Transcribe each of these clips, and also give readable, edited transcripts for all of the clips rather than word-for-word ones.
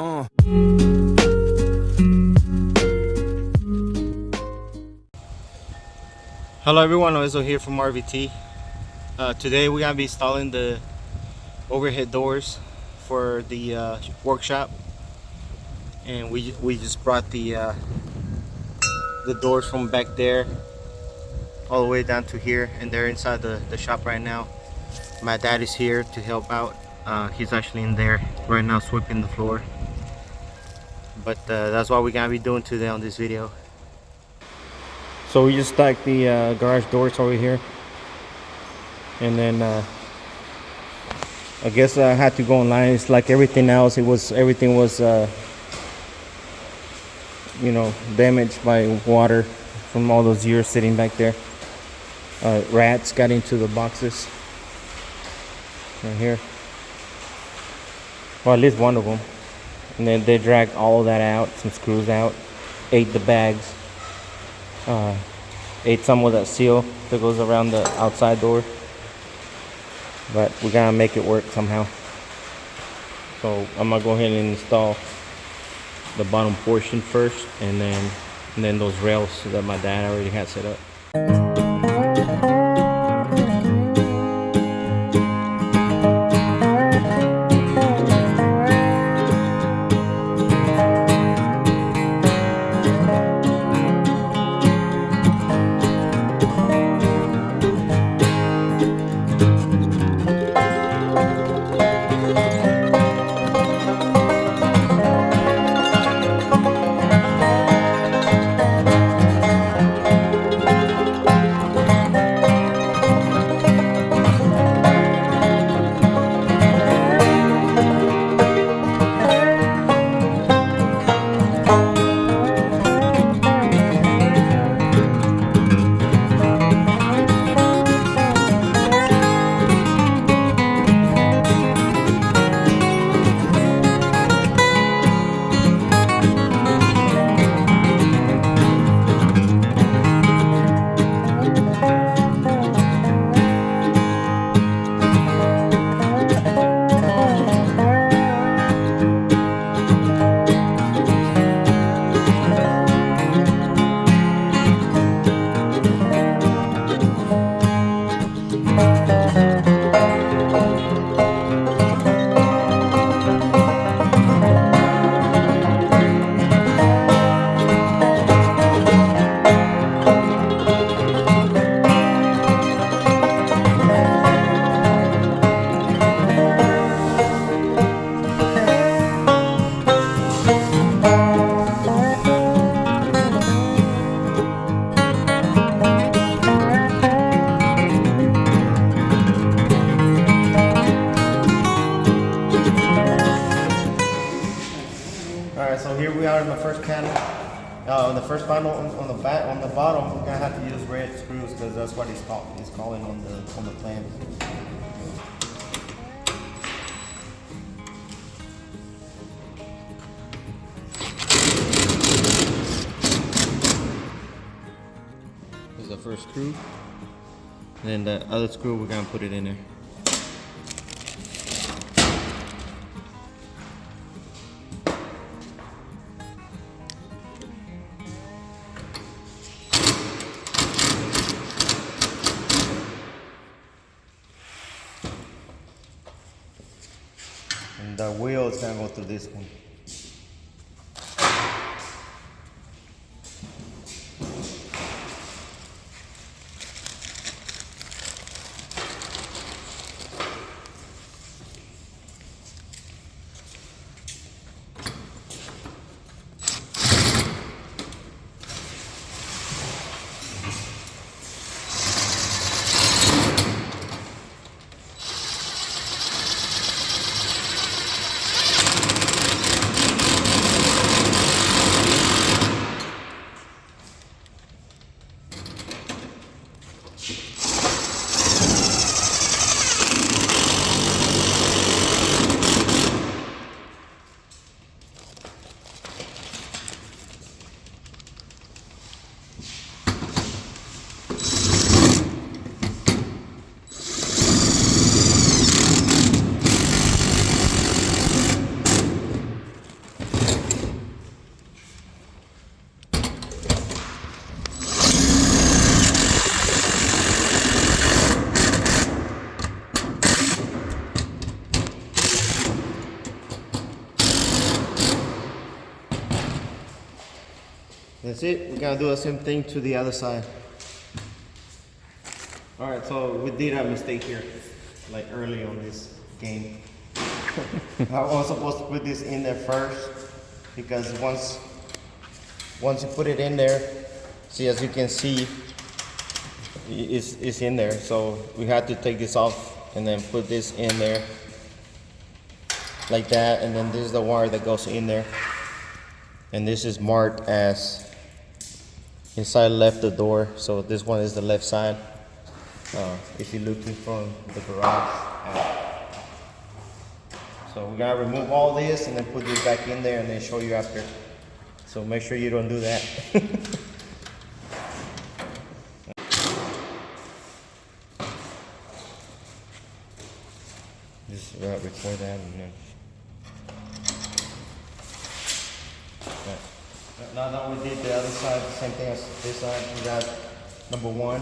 Hello everyone, Lorenzo here from RVT. Today we're gonna be installing the overhead doors for the workshop, and we just brought the doors from back there all the way down to here, and they're inside the shop right now. My dad is here to help out. He's actually in there right now sweeping the floor, but that's what we're gonna be doing today on this video. So we just stacked the garage doors over here, and then I guess I had to go online. It's like everything else. Everything was you know, damaged by water from all those years sitting back there. Rats got into the boxes right here. Well, at least one of them. And then they dragged all of that out, some screws out, ate the bags, ate some of that seal that goes around the outside door. But we gotta make it work somehow. So I'm gonna go ahead and install the bottom portion first, and then those rails that my dad already had set up. So here we are in the first panel. The first panel on the back, on the bottom, we're gonna have to use red screws because that's what he's calling on the plan. This is the first screw, and then the other screw we're gonna put it in there. And the wheel is gonna go through this one. That's it. We're gonna do the same thing to the other side. Alright, so we did a mistake here, like early on this game. I was supposed to put this in there first, because once you put it in there, see, as you can see, it's in there. So we had to take this off and then put this in there like that, and then this is the wire that goes in there, and this is marked as inside left the door. So this one is the left side. If you're looking from the garage out. So we're gonna remove all this and then put this back in there and then show you after. So make sure you don't do that. Just record that and then. Now that we did the other side, the same thing as this side, we got number 1.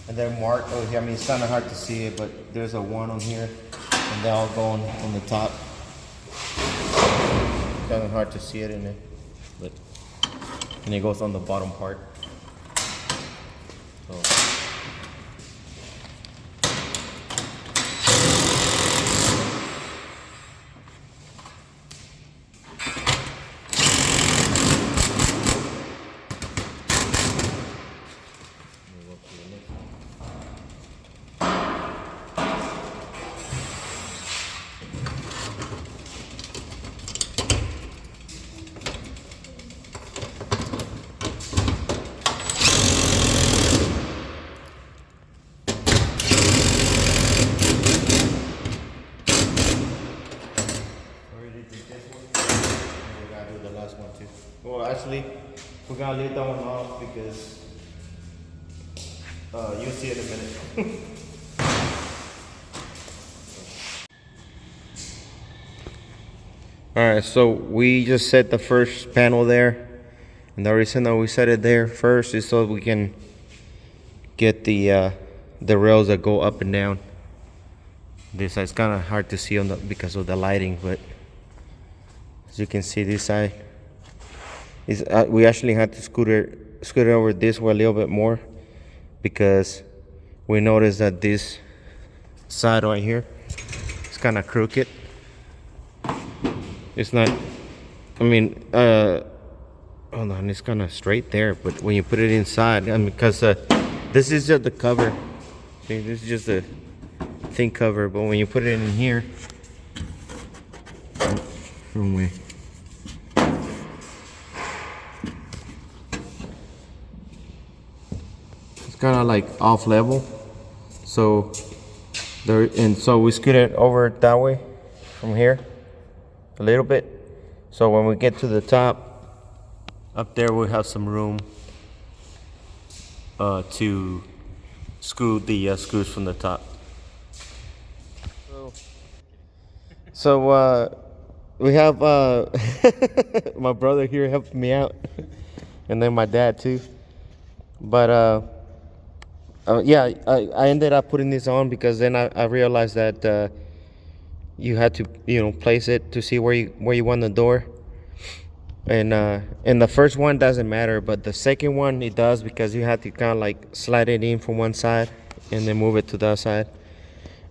And then mark, oh, I mean, it's kind of hard to see it, but there's a 1 on here, and they all go on the top. Kind of hard to see it in it, but, and it goes on the bottom part. So. Well, actually, we're gonna leave that one off because you'll see it in a minute. Alright, so we just set the first panel there, and the reason that we set it there first is so we can get the rails that go up and down. This side's kind of hard to see on because of the lighting, but as you can see, this side is we actually had to scoot it over this way a little bit more, because we noticed that this side right here is kind of crooked. It's not, I mean, hold on, it's kind of straight there, but when you put it inside, I mean, because this is just the cover. See, this is just a thin cover, but when you put it in here, wrong way. It's kind of like off level, so there, and so we scoot it over that way from here a little bit, so when we get to the top up there, we have some room to screw the screws from the top. So we have my brother here helping me out, and then my dad too. But yeah, I ended up putting this on because then I realized that you had to, you know, place it to see where you want the door. And the first one doesn't matter, but the second one it does, because you have to kind of like slide it in from one side and then move it to the other side.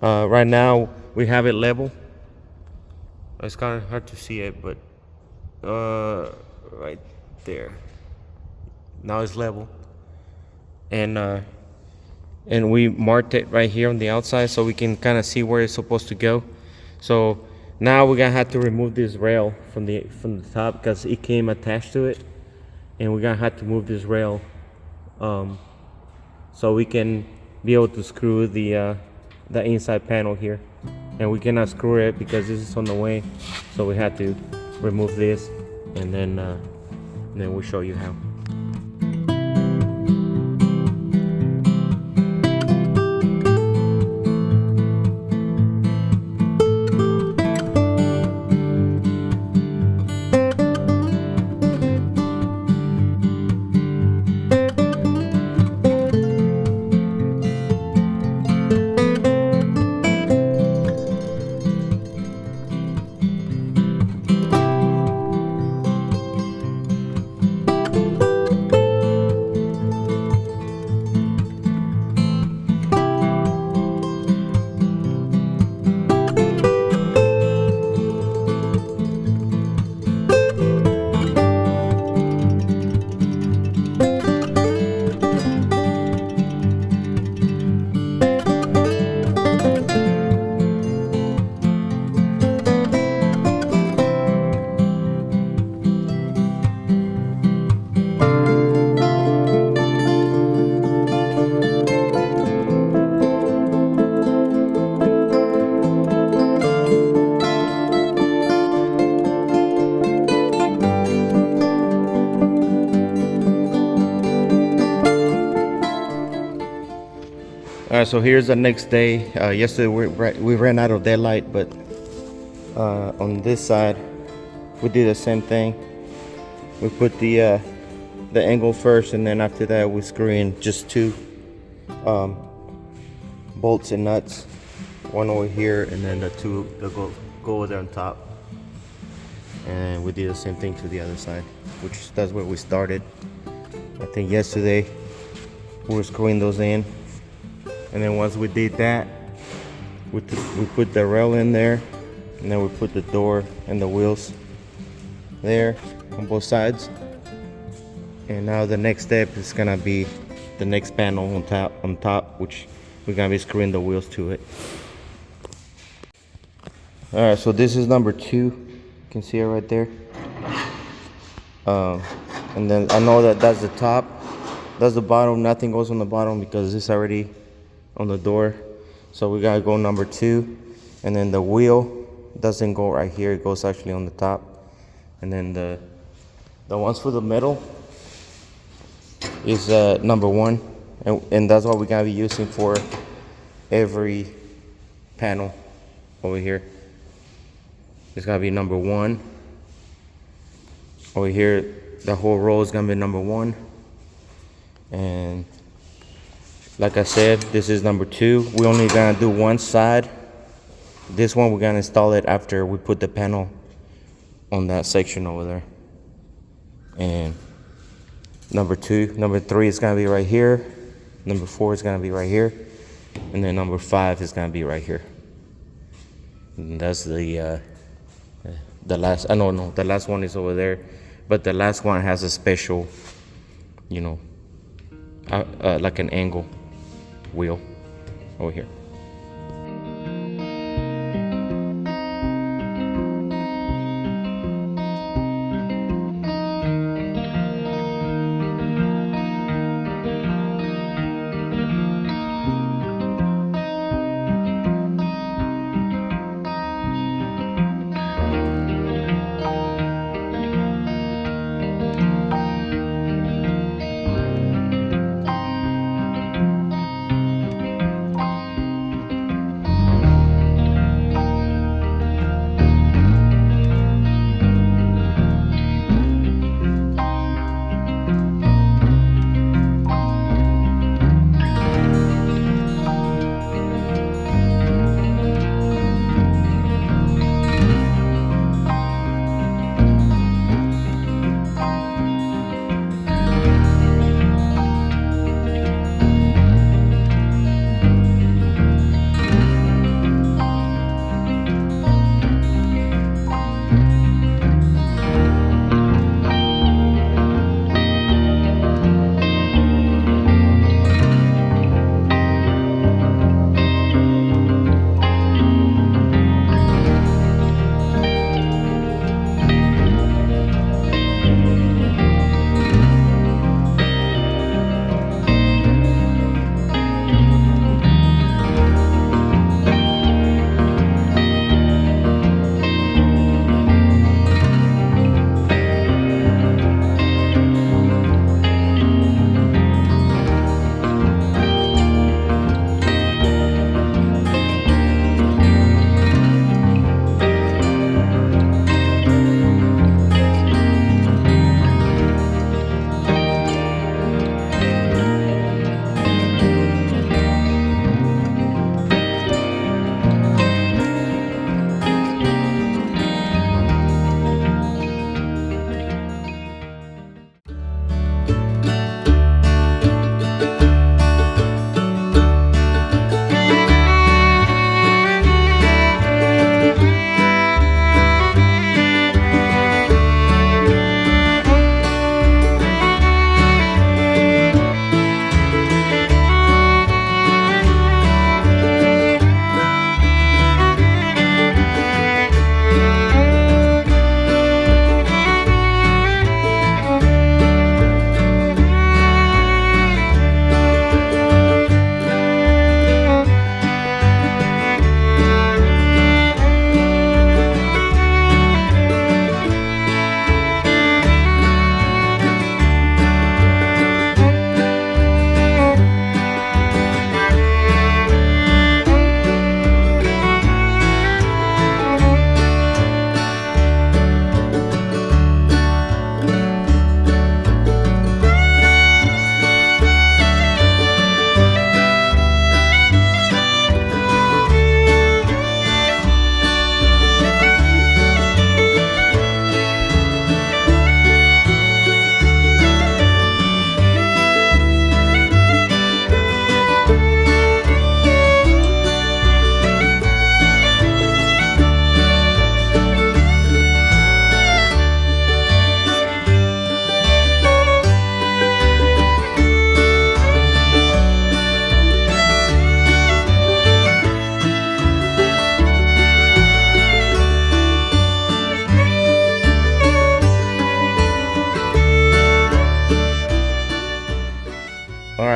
Right now we have it level. It's kind of hard to see it, but right there. Now it's level, and we marked it right here on the outside so we can kind of see where it's supposed to go. So now we're gonna have to remove this rail from the top because it came attached to it, and we're gonna have to move this rail so we can be able to screw the inside panel here. And we cannot screw it because this is on the way, so we had to remove this, and then we'll show you how. Alright, so here's the next day. Yesterday we ran out of daylight, but on this side we did the same thing. We put the angle first, and then after that we screw in just two bolts and nuts, one over here, and then the two that go over there on top. And we did the same thing to the other side, which that's where we started. I think yesterday we were screwing those in, and then once we did that, we put the rail in there, and then we put the door and the wheels there on both sides. And now the next step is gonna be the next panel on top, which we're gonna be screwing the wheels to it. All right, so this is number 2. You can see it right there. And then I know that's the top, that's the bottom. Nothing goes on the bottom because it's already on the door. So we gotta go number 2, and then the wheel doesn't go right here. It goes actually on the top. And then the ones for the middle is number 1, and that's what we're gonna be using for every panel over here. It's gonna be number 1. Over here, the whole row is gonna be number 1. And like I said, this is number 2. We're only gonna do one side. This one we're gonna install it after we put the panel on that section over there. And number 3 is gonna be right here. Number 4 is gonna be right here, and then number 5 is gonna be right here. And that's the last. I don't know. The last one is over there, but the last one has a special, like an angle wheel over here.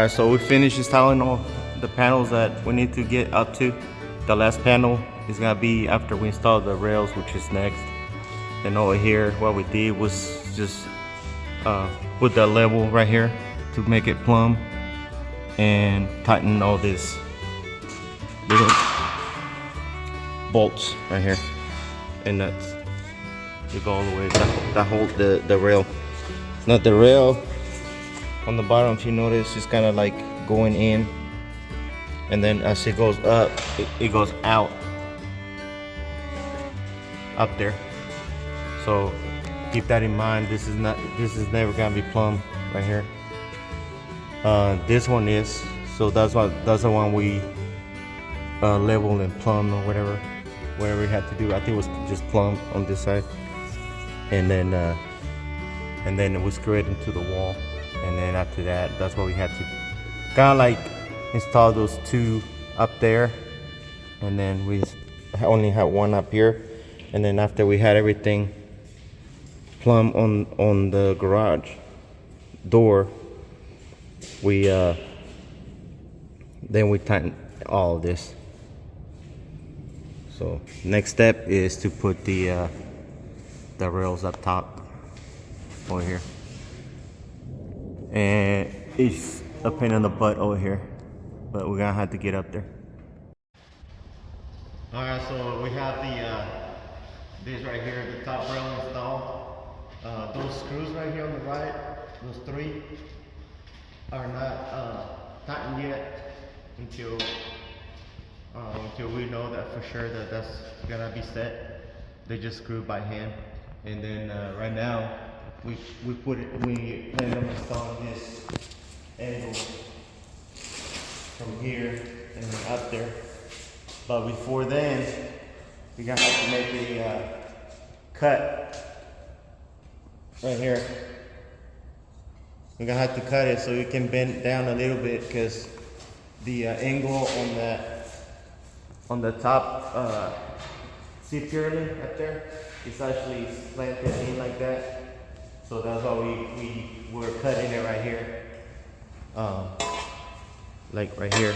Alright, so we finished installing all the panels that we need to get up to. The last panel is gonna be after we install the rails, which is next. And over here, what we did was just put the level right here to make it plumb and tighten all this little bolts right here and nuts to go all the way that hold the rail. Now the rail on the bottom, if you notice, is kind of like going in, and then as it goes up, it goes out up there. So keep that in mind. This is never gonna be plumb right here. This one is, so that's the one we level and plumb or whatever we had to do. I think it was just plumb on this side, and then it was screwed into the wall. And then after that, that's what we had to kind of like install those two up there, and then we only had one up here. And then after we had everything plumb on the garage door, we then we tightened all of this. So next step is to put the rails up top over here, and it's a pain in the butt over here, but we're gonna have to get up there. All right, so we have this right here, the top rail installed. Those screws right here on the right, those three, are not tightened yet until we know that for sure that that's gonna be set. They just screw by hand, and then right now we plan on installing this angle from here and then up there. But before then, we're gonna have to make a cut right here. We're gonna have to cut it so we can bend down a little bit, because the angle on the top see purely up there, it's actually slanted in like that. So that's why we were cutting it right here, like right here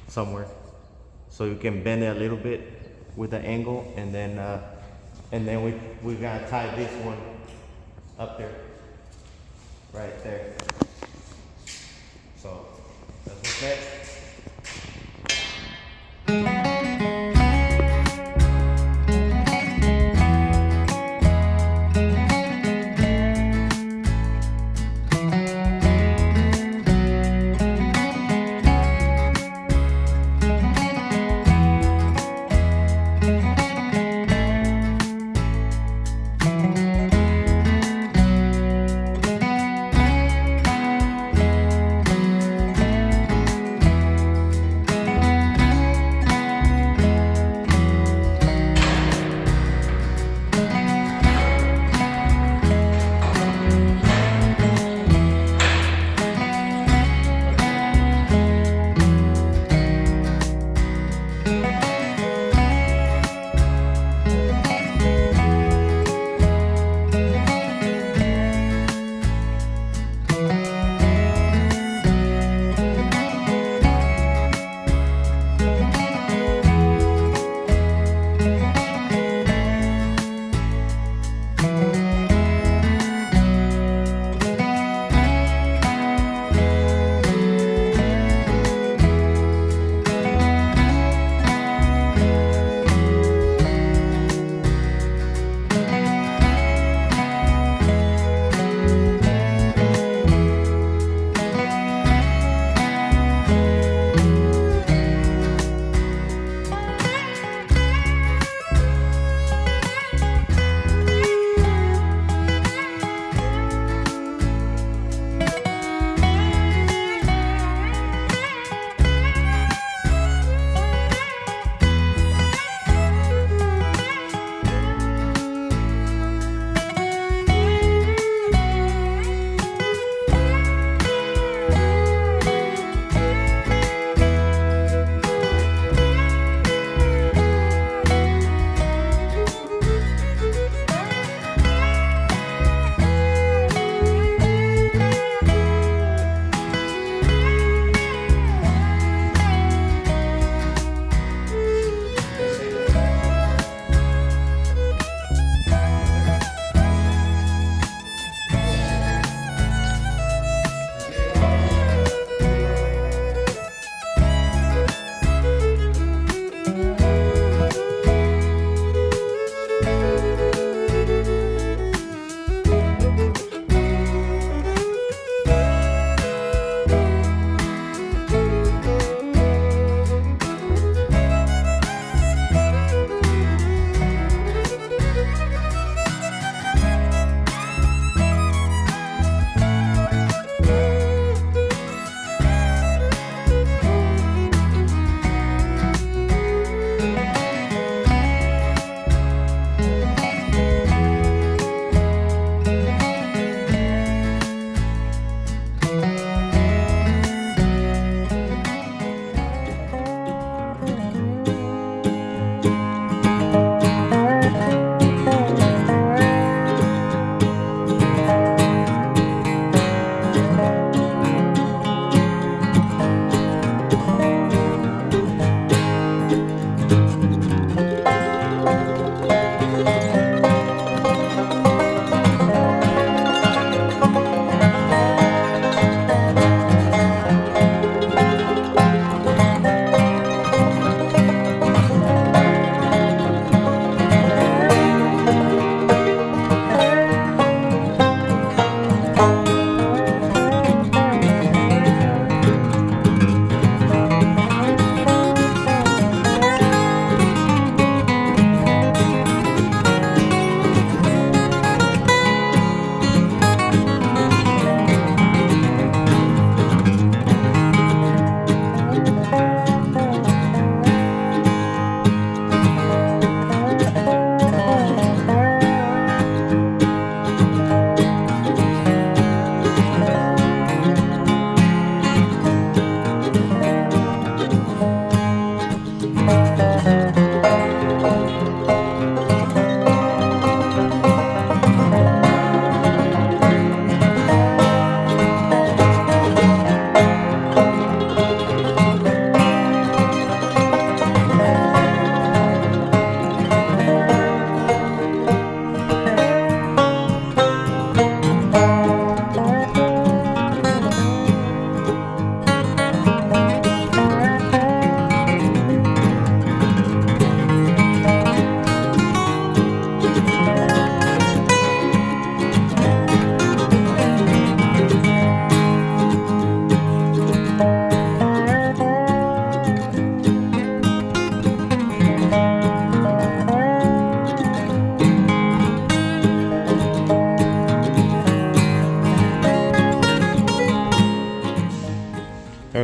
somewhere, so you can bend it a little bit with the angle, and then we gotta tie this one up there, right there. So that's what's next.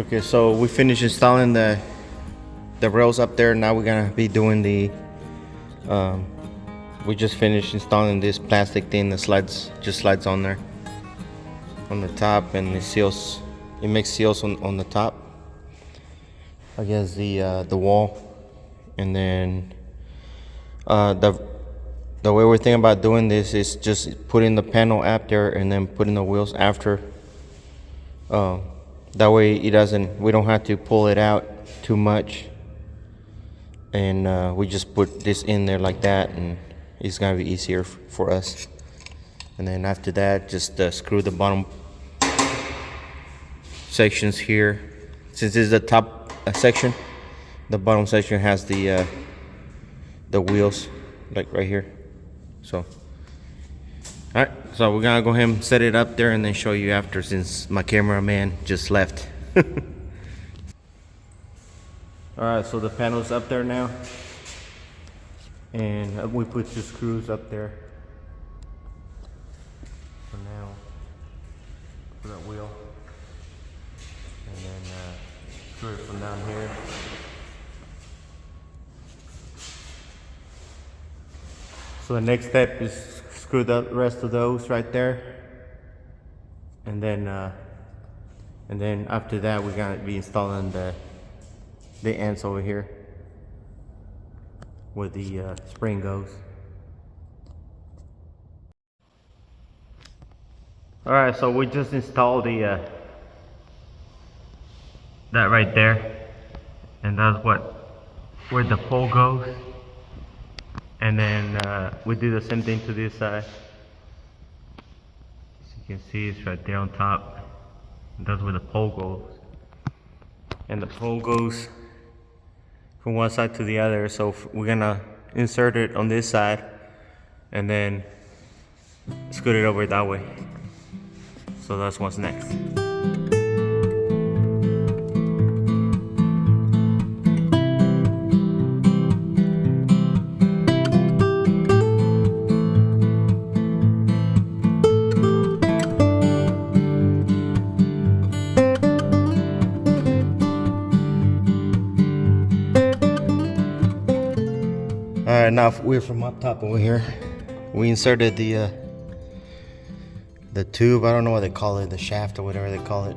Okay, so we finished installing the rails up there. Now we're gonna be doing the we just finished installing this plastic thing that slides on there on the top, and it makes seals on the top against the wall. And then the way we're thinking about doing this is just putting the panel after and then putting the wheels after. That way we don't have to pull it out too much, and we just put this in there like that, and it's gonna be easier for us. And then after that, just screw the bottom sections here. Since this is the top section, the bottom section has the wheels, like right here. So alright, so we're gonna go ahead and set it up there and then show you after, since my cameraman just left. Alright, so the panel's up there now, and we put the screws up there for now for that wheel, and then screw it from down here. So the next step is screw the rest of those right there, and then after that we're gonna be installing the ends over here where the spring goes. All right, so we just installed the that right there, and that's where the pole goes. And then we do the same thing to this side. As you can see, it's right there on top. And that's where the pole goes. And the pole goes from one side to the other. So we're gonna insert it on this side and then scoot it over that way. So that's what's next. Alright, now we're from up top over here. We inserted the tube, I don't know what they call it, the shaft or whatever they call it.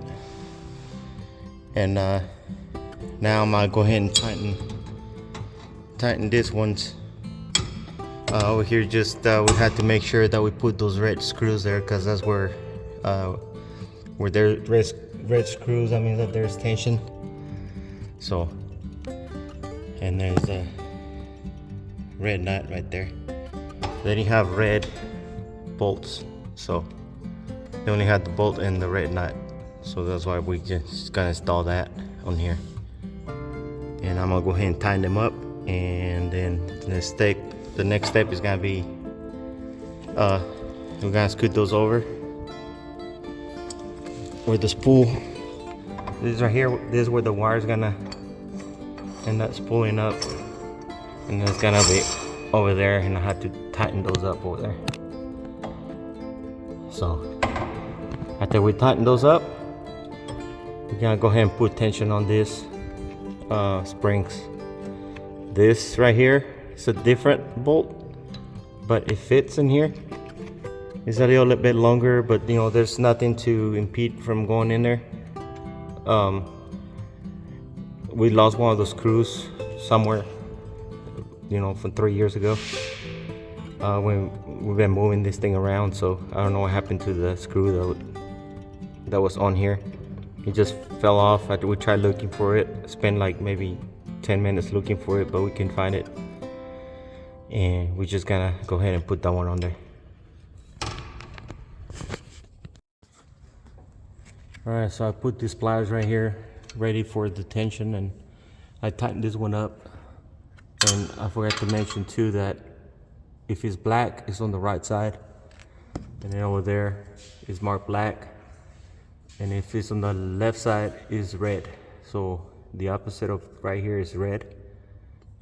And now I'm gonna go ahead and tighten this ones. Over here, just we had to make sure that we put those red screws there, because that's where there's red screws, I mean that there's tension. So, and there's a red nut right there. Then you have red bolts, so they only had the bolt and the red nut, so that's why we just gonna install that on here. And I'm gonna go ahead and tighten them up, and then the next step is gonna be we're gonna scoot those over where the spool this right here. This is where the wire's gonna end up spooling up, and it's gonna be over there, and I have to tighten those up over there. So after we tighten those up, we're gonna go ahead and put tension on this springs. This right here is a different bolt, but it fits in here. It's a little bit longer, but you know, there's nothing to impede from going in there. We lost one of the screws somewhere, you know, from 3 years ago. When we've been moving this thing around, so I don't know what happened to the screw that was on here. It just fell off after we tried looking for it. Spent like maybe 10 minutes looking for it, but we couldn't find it, and we just gonna go ahead and put that one on there. Alright, so I put these pliers right here ready for the tension, and I tightened this one up. And I forgot to mention too that if it's black, it's on the right side, and then over there is marked black, and if it's on the left side is red. So the opposite of right here is red,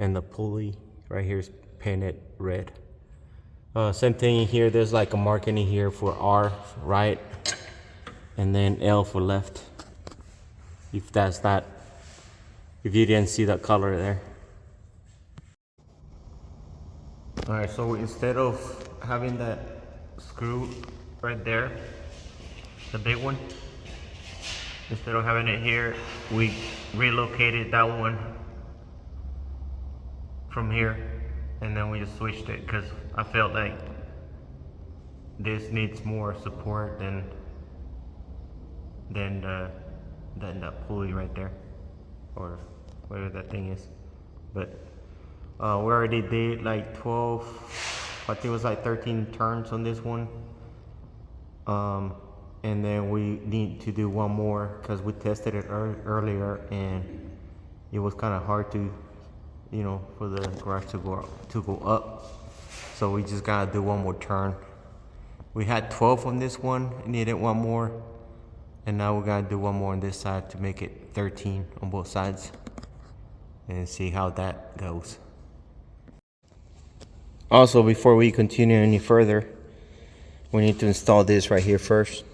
and the pulley right here is painted red. Same thing in here, there's like a marking in here for R for right, and then L for left. if that's not, if you didn't see that color there. All right, so instead of having that screw right there, the big one, instead of having it here, we relocated that one from here, and then we just switched it because I felt like this needs more support than that pulley right there, or whatever that thing is. But we already did like 12, I think it was like 13 turns on this one. And then we need to do one more because we tested it earlier and it was kind of hard to, for the garage to go up. So we just gotta do one more turn. We had 12 on this one, needed one more, and now we gotta do one more on this side to make it 13 on both sides and see how that goes. Also, before we continue any further, we need to install this right here first.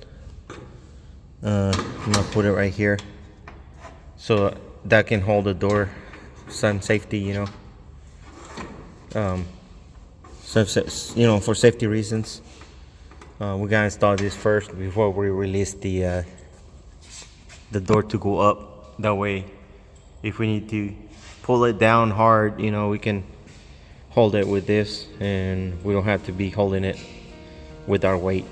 I'm gonna put it right here so that can hold the door, some safety, for safety reasons. We gotta install this first before we release the door to go up. That way, if we need to pull it down hard, we can hold it with this, and we don't have to be holding it with our weight.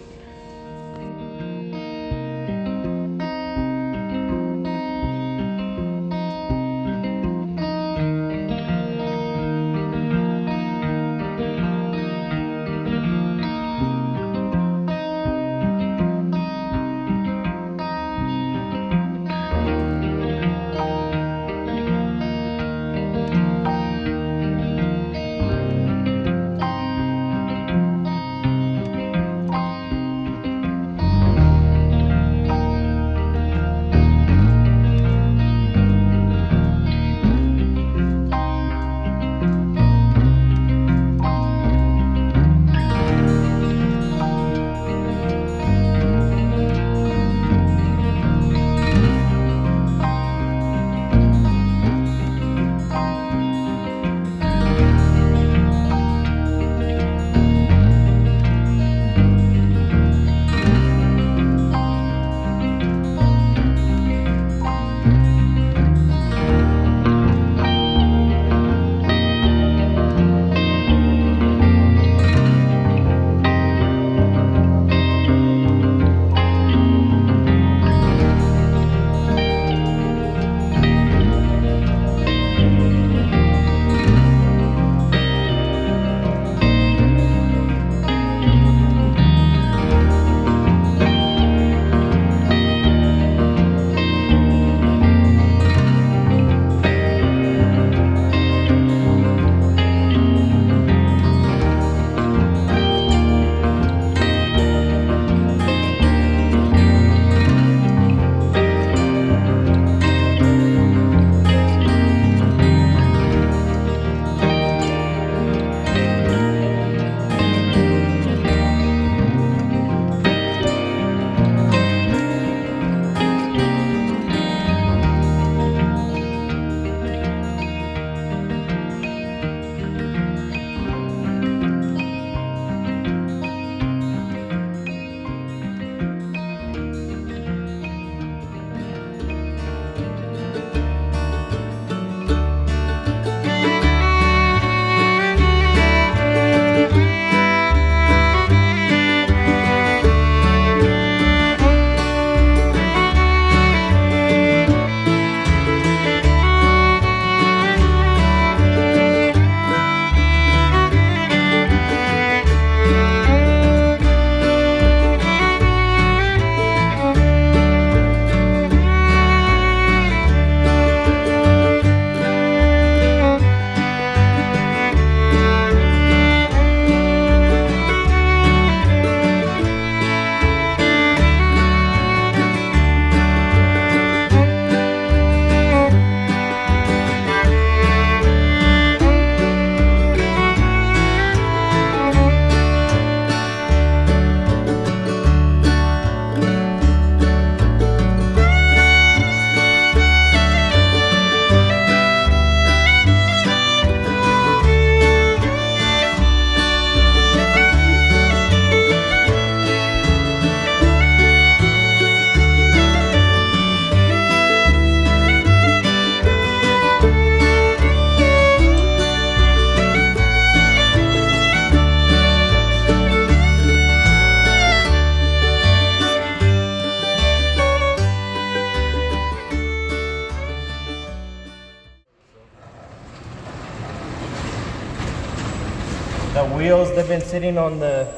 wheels, they've been sitting on the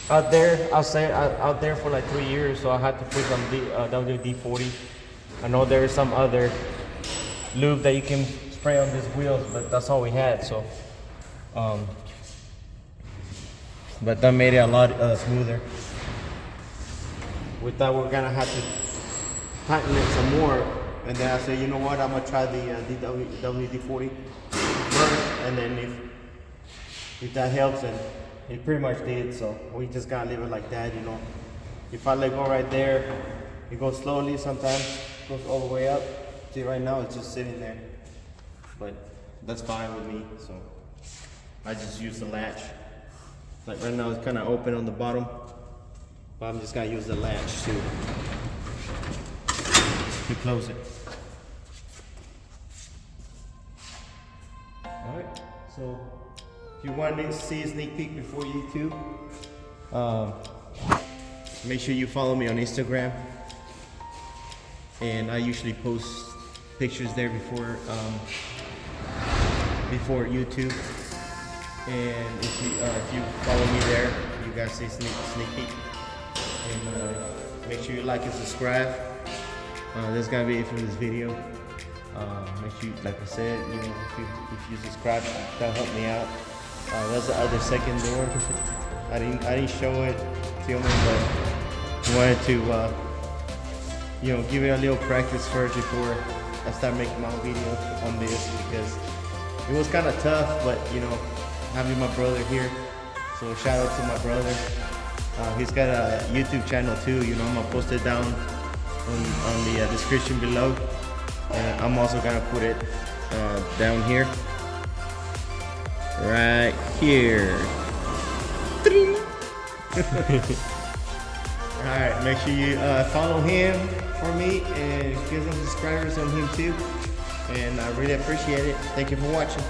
out there for like 3 years, so I had to put some WD-40. I know there is some other lube that you can spray on these wheels, but that's all we had. So, but that made it a lot smoother. We thought we were gonna have to tighten it some more, and then I said, you know what, I'm gonna try the WD-40 first, and then if that helps, and it pretty much did. So we just gotta leave it like that, you know. If I let go right there, it goes slowly. Sometimes it goes all the way up. See, right now it's just sitting there, but that's fine with me. So I just use the latch. Like right now it's kind of open on the bottom, but I'm just gonna use the latch to close it. All right, so if you want to see a sneak peek before YouTube, make sure you follow me on Instagram, and I usually post pictures there before YouTube. And if you follow me there, you guys see sneak peek. And make sure you like and subscribe. That's gonna be it for this video. Make sure, like I said, you know, if you subscribe, that'll help me out. That's the other second door. I didn't show it, filming, but I wanted to, you know, give it a little practice first before I start making my own videos on this, because it was kind of tough. But you know, having my brother here, so shout out to my brother. He's got a YouTube channel too. You know, I'm gonna post it down on the description below. And I'm also gonna put it down here, right here. All right, make sure you follow him for me and get some subscribers on him too. And I really appreciate it. Thank you for watching.